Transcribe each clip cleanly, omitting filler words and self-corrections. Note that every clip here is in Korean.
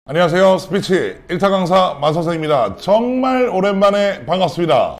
안녕하세요. 스피치 1타 강사 마선생입니다. 정말 오랜만에 반갑습니다.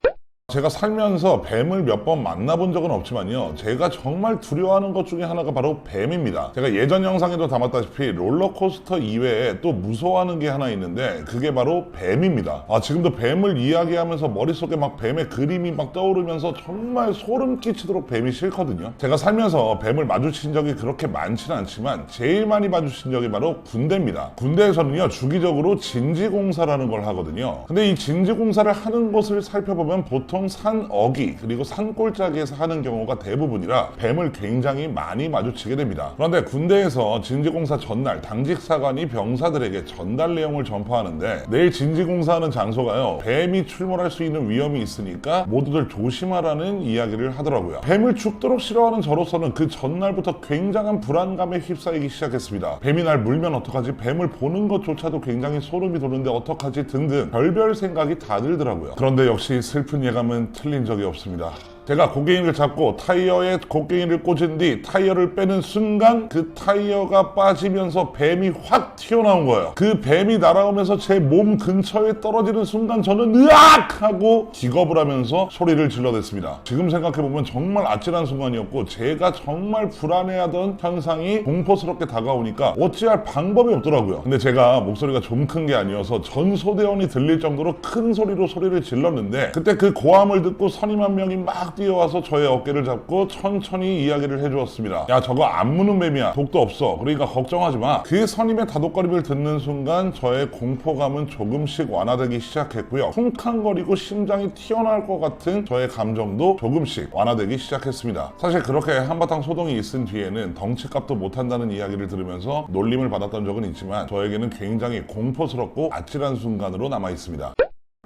제가 살면서 뱀을 몇 번 만나본 적은 없지만요, 제가 정말 두려워하는 것 중에 하나가 바로 뱀입니다. 제가 예전 영상에도 담았다시피 롤러코스터 이외에 또 무서워하는 게 하나 있는데 그게 바로 뱀입니다. 지금도 뱀을 이야기하면서 머릿속에 막 뱀의 그림이 막 떠오르면서 정말 소름 끼치도록 뱀이 싫거든요. 제가 살면서 뱀을 마주친 적이 그렇게 많지는 않지만 제일 많이 마주친 적이 바로 군대입니다. 군대에서는요, 주기적으로 진지공사라는 걸 하거든요. 근데 이 진지공사를 하는 것을 살펴보면 보통 산 어귀 그리고 산골짜기에서 하는 경우가 대부분이라 뱀을 굉장히 많이 마주치게 됩니다. 그런데 군대에서 진지공사 전날 당직사관이 병사들에게 전달 내용을 전파하는데, 내일 진지공사하는 장소가요, 뱀이 출몰할 수 있는 위험이 있으니까 모두들 조심하라는 이야기를 하더라고요. 뱀을 죽도록 싫어하는 저로서는 그 전날부터 굉장한 불안감에 휩싸이기 시작했습니다. 뱀이 날 물면 어떡하지? 뱀을 보는 것조차도 굉장히 소름이 돋는데 어떡하지? 등등 별별 생각이 다 들더라고요. 그런데 역시 슬픈 예감은 틀린 적이 없습니다. 제가 곡괭이를 잡고 타이어에 곡괭이를 꽂은 뒤 타이어를 빼는 순간 그 타이어가 빠지면서 뱀이 확 튀어나온 거예요. 그 뱀이 날아오면서 제 몸 근처에 떨어지는 순간 저는 으악! 하고 기겁을 하면서 소리를 질러댔습니다. 지금 생각해보면 정말 아찔한 순간이었고, 제가 정말 불안해하던 현상이 공포스럽게 다가오니까 어찌할 방법이 없더라고요. 근데 제가 목소리가 좀 큰 게 아니어서 전 소대원이 들릴 정도로 큰 소리로 소리를 질렀는데, 그때 그 고함을 듣고 선임 한 명이 막 뛰어와서 저의 어깨를 잡고 천천히 이야기를 해주었습니다. 야, 저거 안 무는 뱀이야. 독도 없어. 그러니까 걱정하지 마. 그 선임의 다독거림을 듣는 순간 저의 공포감은 조금씩 완화되기 시작했고요. 쿵쾅거리고 심장이 튀어나올 것 같은 저의 감정도 조금씩 완화되기 시작했습니다. 사실 그렇게 한바탕 소동이 있은 뒤에는 덩치값도 못한다는 이야기를 들으면서 놀림을 받았던 적은 있지만 저에게는 굉장히 공포스럽고 아찔한 순간으로 남아있습니다.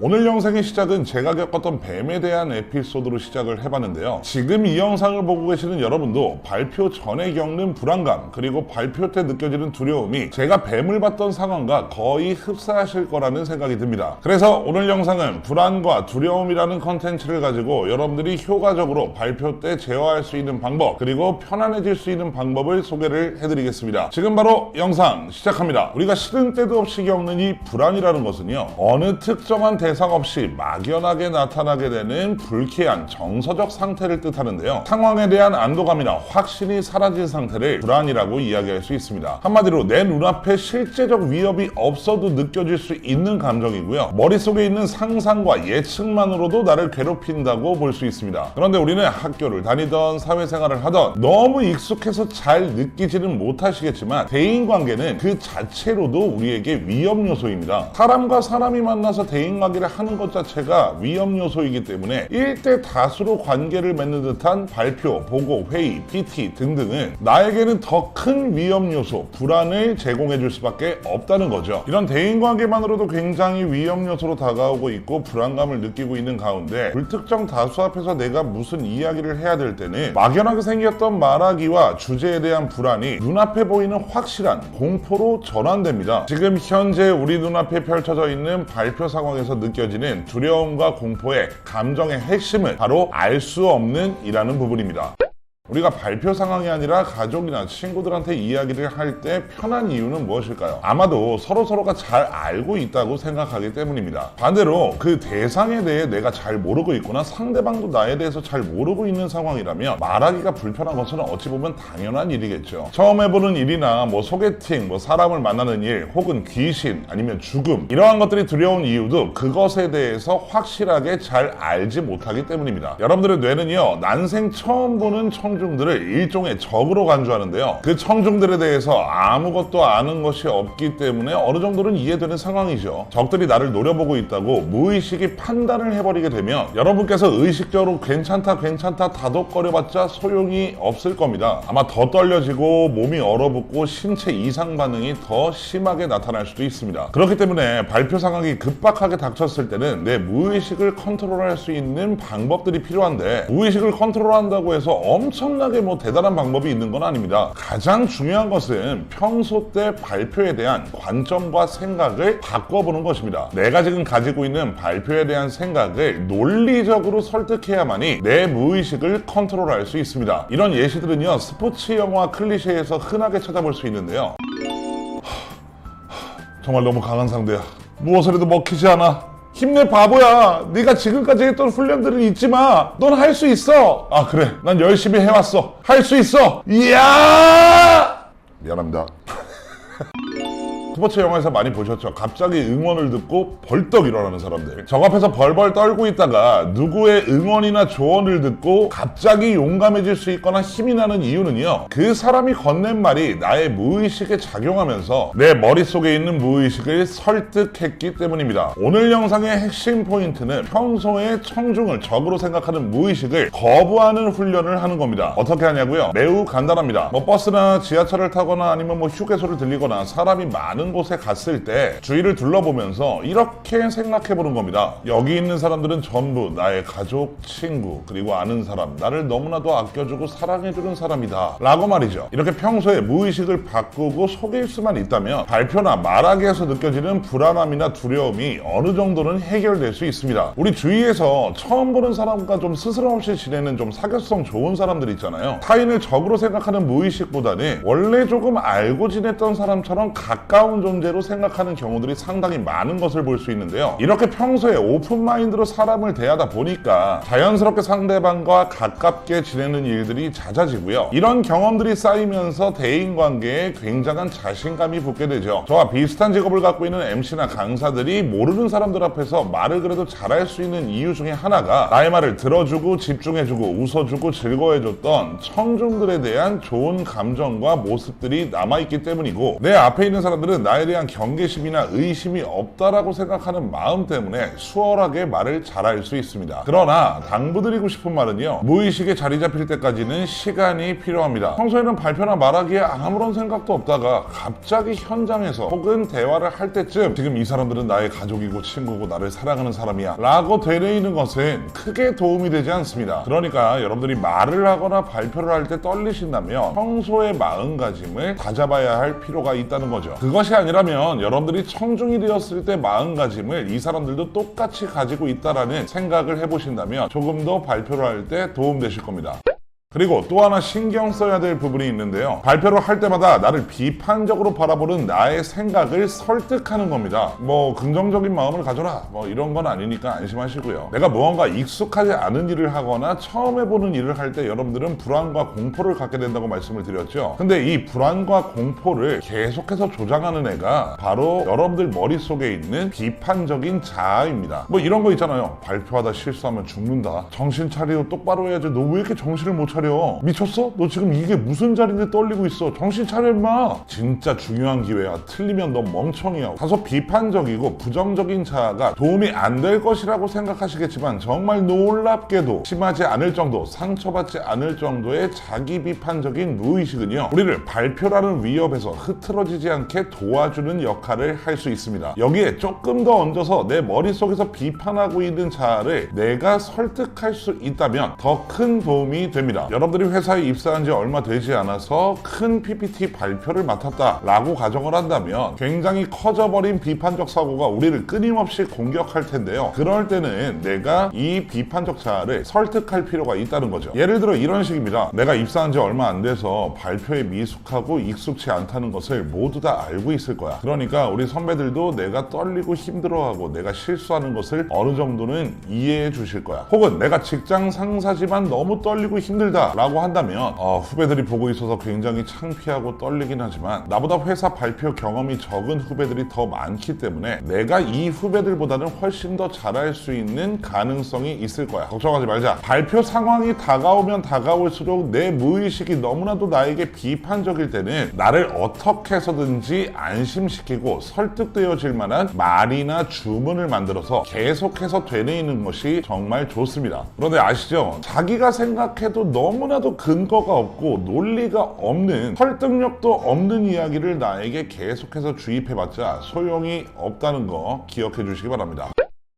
오늘 영상의 시작은 제가 겪었던 뱀에 대한 에피소드로 시작을 해봤는데요. 지금 이 영상을 보고 계시는 여러분도 발표 전에 겪는 불안감 그리고 발표 때 느껴지는 두려움이 제가 뱀을 봤던 상황과 거의 흡사하실 거라는 생각이 듭니다. 그래서 오늘 영상은 불안과 두려움이라는 컨텐츠를 가지고 여러분들이 효과적으로 발표 때 제어할 수 있는 방법 그리고 편안해질 수 있는 방법을 소개를 해드리겠습니다. 지금 바로 영상 시작합니다. 우리가 시든 때도 없이 겪는 이 불안이라는 것은요, 어느 특정한 대상 없이 막연하게 나타나게 되는 불쾌한 정서적 상태를 뜻하는데요. 상황에 대한 안도감이나 확신이 사라진 상태를 불안이라고 이야기할 수 있습니다. 한마디로 내 눈앞에 실제적 위협이 없어도 느껴질 수 있는 감정이고요. 머릿속에 있는 상상과 예측만으로도 나를 괴롭힌다고 볼 수 있습니다. 그런데 우리는 학교를 다니던 사회생활을 하던 너무 익숙해서 잘 느끼지는 못하시겠지만 대인관계는 그 자체로도 우리에게 위험 요소입니다. 사람과 사람이 만나서 대인관계를 하는 것 자체가 위험 요소이기 때문에 일대 다수로 관계를 맺는 듯한 발표, 보고, 회의, PT 등등은 나에게는 더 큰 위험 요소, 불안을 제공해 줄 수밖에 없다는 거죠. 이런 대인관계만으로도 굉장히 위험 요소로 다가오고 있고 불안감을 느끼고 있는 가운데 불특정 다수 앞에서 내가 무슨 이야기를 해야 될 때는 막연하게 생겼던 말하기와 주제에 대한 불안이 눈앞에 보이는 확실한 공포로 전환됩니다. 지금 현재 우리 눈앞에 펼쳐져 있는 발표 상황에서 느껴지는 두려움과 공포의 감정의 핵심은 바로 알 수 없는 이라는 부분입니다. 우리가 발표 상황이 아니라 가족이나 친구들한테 이야기를 할 때 편한 이유는 무엇일까요? 아마도 서로가 잘 알고 있다고 생각하기 때문입니다. 반대로 그 대상에 대해 내가 잘 모르고 있거나 상대방도 나에 대해서 잘 모르고 있는 상황이라면 말하기가 불편한 것은 어찌 보면 당연한 일이겠죠. 처음 해보는 일이나 소개팅, 사람을 만나는 일, 혹은 귀신, 아니면 죽음, 이러한 것들이 두려운 이유도 그것에 대해서 확실하게 잘 알지 못하기 때문입니다. 여러분들의 뇌는요, 난생 처음 보는 청중들을 일종의 적으로 간주하는데요. 그 청중들에 대해서 아무것도 아는 것이 없기 때문에 어느 정도는 이해되는 상황이죠. 적들이 나를 노려보고 있다고 무의식이 판단을 해버리게 되면 여러분께서 의식적으로 괜찮다 다독거려봤자 소용이 없을 겁니다. 아마 더 떨려지고 몸이 얼어붙고 신체 이상 반응이 더 심하게 나타날 수도 있습니다. 그렇기 때문에 발표 상황이 급박하게 닥쳤을 때는 내 무의식을 컨트롤할 수 있는 방법들이 필요한데, 무의식을 컨트롤한다고 해서 엄청나게 대단한 방법이 있는 건 아닙니다. 가장 중요한 것은 평소 때 발표에 대한 관점과 생각을 바꿔보는 것입니다. 내가 지금 가지고 있는 발표에 대한 생각을 논리적으로 설득해야만이 내 무의식을 컨트롤할 수 있습니다. 이런 예시들은요, 스포츠 영화 클리셰에서 흔하게 찾아볼 수 있는데요. 정말 너무 강한 상대야. 무엇을 해도 먹히지 않아. 힘내 바보야. 네가 지금까지 했던 훈련들은 잊지 마. 넌 할 수 있어. 아 그래, 난 열심히 해왔어. 할 수 있어. 이야. 미안합니다. 스포츠 영화에서 많이 보셨죠? 갑자기 응원을 듣고 벌떡 일어나는 사람들. 저 앞에서 벌벌 떨고 있다가 누구의 응원이나 조언을 듣고 갑자기 용감해질 수 있거나 힘이 나는 이유는요, 그 사람이 건넨 말이 나의 무의식에 작용하면서 내 머릿속에 있는 무의식을 설득했기 때문입니다. 오늘 영상의 핵심 포인트는 평소에 청중을 적으로 생각하는 무의식을 거부하는 훈련을 하는 겁니다. 어떻게 하냐고요? 매우 간단합니다. 버스나 지하철을 타거나 아니면 휴게소를 들리거나 사람이 많은 곳에 갔을 때 주위를 둘러보면서 이렇게 생각해보는 겁니다. 여기 있는 사람들은 전부 나의 가족, 친구, 그리고 아는 사람, 나를 너무나도 아껴주고 사랑해주는 사람이다 라고 말이죠. 이렇게 평소에 무의식을 바꾸고 속일 수만 있다면 발표나 말하기에서 느껴지는 불안함이나 두려움이 어느 정도는 해결될 수 있습니다. 우리 주위에서 처음 보는 사람과 좀 스스럼없이 지내는 좀 사교성 좋은 사람들 있잖아요. 타인을 적으로 생각하는 무의식보다는 원래 조금 알고 지냈던 사람처럼 가까운 존재로 생각하는 경우들이 상당히 많은 것을 볼 수 있는데요. 이렇게 평소에 오픈마인드로 사람을 대하다 보니까 자연스럽게 상대방과 가깝게 지내는 일들이 잦아지고요. 이런 경험들이 쌓이면서 대인관계에 굉장한 자신감이 붙게 되죠. 저와 비슷한 직업을 갖고 있는 MC나 강사들이 모르는 사람들 앞에서 말을 그래도 잘할 수 있는 이유 중에 하나가 나의 말을 들어주고 집중해주고 웃어주고 즐거워해줬던 청중들에 대한 좋은 감정과 모습들이 남아있기 때문이고, 내 앞에 있는 사람들은 나에 대한 경계심이나 의심이 없다라고 생각하는 마음 때문에 수월하게 말을 잘할 수 있습니다. 그러나 당부드리고 싶은 말은요, 무의식에 자리 잡힐 때까지는 시간이 필요합니다. 평소에는 발표나 말하기에 아무런 생각도 없다가 갑자기 현장에서 혹은 대화를 할 때쯤 지금 이 사람들은 나의 가족이고 친구고 나를 사랑하는 사람이야 라고 되뇌이는 것은 크게 도움이 되지 않습니다. 그러니까 여러분들이 말을 하거나 발표를 할 때 떨리신다면 평소의 마음가짐을 다잡아야 할 필요가 있다는 거죠. 그것이 아니라면 여러분들이 청중이 되었을 때 마음가짐을 이 사람들도 똑같이 가지고 있다라는 생각을 해보신다면 조금 더 발표를 할 때 도움되실 겁니다. 그리고 또 하나 신경 써야 될 부분이 있는데요. 발표를 할 때마다 나를 비판적으로 바라보는 나의 생각을 설득하는 겁니다. 긍정적인 마음을 가져라 이런 건 아니니까 안심하시고요. 내가 무언가 익숙하지 않은 일을 하거나 처음 해보는 일을 할 때 여러분들은 불안과 공포를 갖게 된다고 말씀을 드렸죠. 근데 이 불안과 공포를 계속해서 조장하는 애가 바로 여러분들 머릿속에 있는 비판적인 자아입니다. 이런 거 있잖아요. 발표하다 실수하면 죽는다. 정신 차리고 똑바로 해야지. 너 왜 이렇게 정신을 못 차려? 미쳤어? 너 지금 이게 무슨 자리인데 떨리고 있어? 정신 차려 임마. 진짜 중요한 기회야. 틀리면 너 멍청이야. 다소 비판적이고 부정적인 자아가 도움이 안 될 것이라고 생각하시겠지만 정말 놀랍게도 심하지 않을 정도, 상처받지 않을 정도의 자기 비판적인 무의식은요, 우리를 발표라는 위협에서 흐트러지지 않게 도와주는 역할을 할 수 있습니다. 여기에 조금 더 얹어서 내 머릿속에서 비판하고 있는 자아를 내가 설득할 수 있다면 더 큰 도움이 됩니다. 여러분들이 회사에 입사한 지 얼마 되지 않아서 큰 PPT 발표를 맡았다라고 가정을 한다면 굉장히 커져버린 비판적 사고가 우리를 끊임없이 공격할 텐데요. 그럴 때는 내가 이 비판적 자아를 설득할 필요가 있다는 거죠. 예를 들어 이런 식입니다. 내가 입사한 지 얼마 안 돼서 발표에 미숙하고 익숙치 않다는 것을 모두 다 알고 있을 거야. 그러니까 우리 선배들도 내가 떨리고 힘들어하고 내가 실수하는 것을 어느 정도는 이해해 주실 거야. 혹은 내가 직장 상사지만 너무 떨리고 힘들다 라고 한다면 후배들이 보고 있어서 굉장히 창피하고 떨리긴 하지만 나보다 회사 발표 경험이 적은 후배들이 더 많기 때문에 내가 이 후배들보다는 훨씬 더 잘할 수 있는 가능성이 있을 거야. 걱정하지 말자. 발표 상황이 다가오면 다가올수록 내 무의식이 너무나도 나에게 비판적일 때는 나를 어떻게 해서든지 안심시키고 설득되어질 만한 말이나 주문을 만들어서 계속해서 되뇌이는 것이 정말 좋습니다. 그런데 아시죠? 자기가 생각해도 너무나도 근거가 없고 논리가 없는, 설득력도 없는 이야기를 나에게 계속해서 주입해봤자 소용이 없다는 거 기억해 주시기 바랍니다.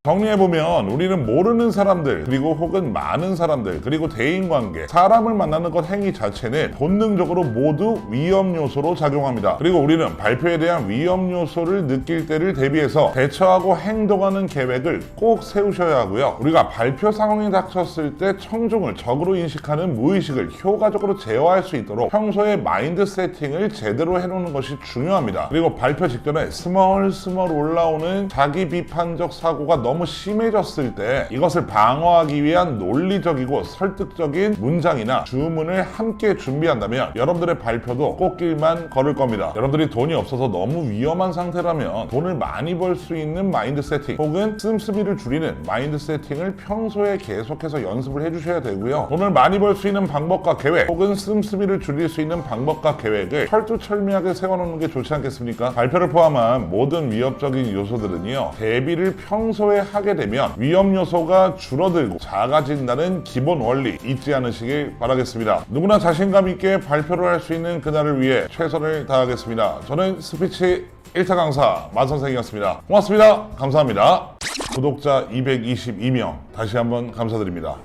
정리해보면 우리는 모르는 사람들 그리고 혹은 많은 사람들 그리고 대인관계 사람을 만나는 것 행위 자체는 본능적으로 모두 위험 요소로 작용합니다. 그리고 우리는 발표에 대한 위험 요소를 느낄 때를 대비해서 대처하고 행동하는 계획을 꼭 세우셔야 하고요. 우리가 발표 상황이 닥쳤을 때 청중을 적으로 인식하는 무의식을 효과적으로 제어할 수 있도록 평소에 마인드 세팅을 제대로 해놓는 것이 중요합니다. 그리고 발표 직전에 스멀스멀 올라오는 자기 비판적 사고가 너무 심해졌을 때 이것을 방어하기 위한 논리적이고 설득적인 문장이나 주문을 함께 준비한다면 여러분들의 발표도 꽃길만 걸을 겁니다. 여러분들이 돈이 없어서 너무 위험한 상태라면 돈을 많이 벌 수 있는 마인드 세팅 혹은 씀씀이를 줄이는 마인드 세팅을 평소에 계속해서 연습을 해주셔야 되고요. 돈을 많이 벌 수 있는 방법과 계획 혹은 씀씀이를 줄일 수 있는 방법과 계획을 철두철미하게 세워놓는 게 좋지 않겠습니까? 발표를 포함한 모든 위협적인 요소들은요, 대비를 평소에 하게 되면 위험 요소가 줄어들고 작아진다는 기본 원리 잊지 않으시길 바라겠습니다. 누구나 자신감 있게 발표를 할 수 있는 그날을 위해 최선을 다하겠습니다. 저는 스피치 1타 강사 마선생이었습니다. 고맙습니다. 감사합니다. 구독자 222명 다시 한번 감사드립니다.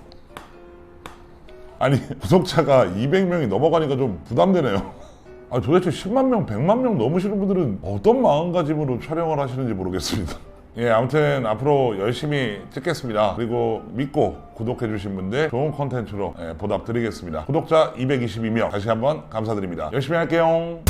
아니 구독자가 200명이 넘어가니까 좀 부담되네요. 도대체 10만 명, 100만 명 넘으시는 분들은 어떤 마음가짐으로 촬영을 하시는지 모르겠습니다. 예, 아무튼 앞으로 열심히 찍겠습니다. 그리고 믿고 구독해주신 분들 좋은 컨텐츠로 보답드리겠습니다. 구독자 222명 다시 한번 감사드립니다. 열심히 할게요.